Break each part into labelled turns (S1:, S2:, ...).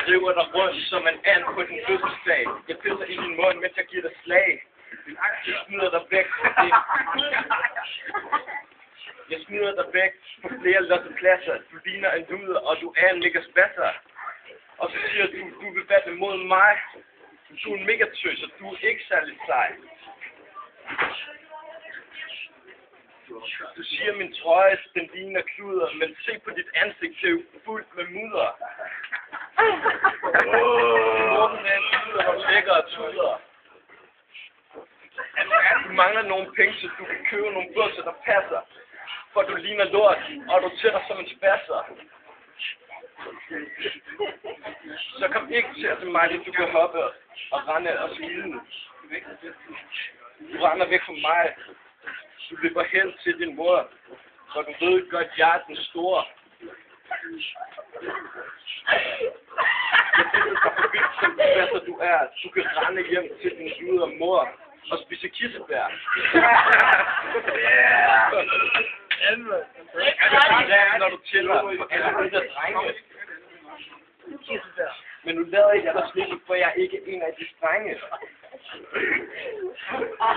S1: driver dig rundt som en and på din fødselsdag. Jeg pisser i din mund, mens jeg giver dig slag. Jeg smider dig væk. Jeg smider dig væk på flere lossepladser. Du ligner en luder, og du er en mega spasser. Og så siger du vil battle mod mig. Du er en mega tøs, og du er ikke særlig sej. Du siger min trøje, den ligner kluder, men se på dit ansigt, det er jo fuldt med mudder. Morten er en tuder, og lækker og tuder. Du mangler nogle penge, så du kan købe nogle bukser, der passer. For du ligner lort, og du tætter som en spasser. Så kom ikke til mig, at du kan hoppe og rende og skide. Du render væk fra mig. Du løber hen til din mor, for du ved godt, jeg er den store. Jeg ved dig for vildt, som spasser du er. Du kan rende hjem til din luder mor og spise kirsebær. Når du tæller på alle de der drenge. Men nu lader jeg dig slippe, for jeg er ikke en af de strenge.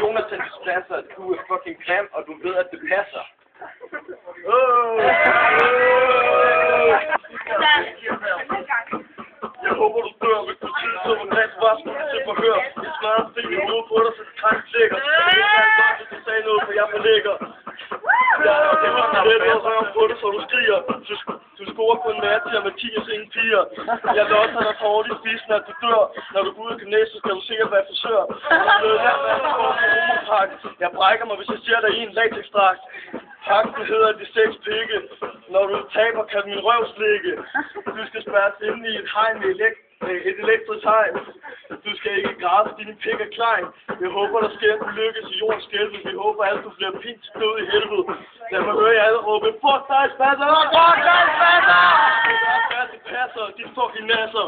S1: Jonathan, du spasser, du er fucking grim, og du ved, at det passer. Jeg håber, du dør, hvis du tidser på glas vasker til forhør. Jeg smadrer sten i hovedet på dig, så det krænk ligger. Jeg kan godt, hvis du sagde noget, for jeg forlægger. Jeg har det lidt og røven på det, så du skriger. Du scorer kun Mathias, Mathias, ingen piger. Jeg losser dig så hårdt i spidsen, at du dør. Når du går ud af gymnasiet, skal du sikkert være frisør. Jeg brækker mig, hvis jeg ser dig i en latexdragt. Pakken hedder de 6 pikke. Når du taber, kan min røv slikke. Du skal spærres inde i et hegn med et elektrisk hegn. Du skal ikke græde, fordi din pik er klein. Jeg håber, der sker en lykke til jordens skælve. Vi håber alle, du bliver pint til død i helvede. Lad mig høre jer alle råbe, fuck dig, spasser! Fuck dig, spasser! Det passer, de fucking nasser!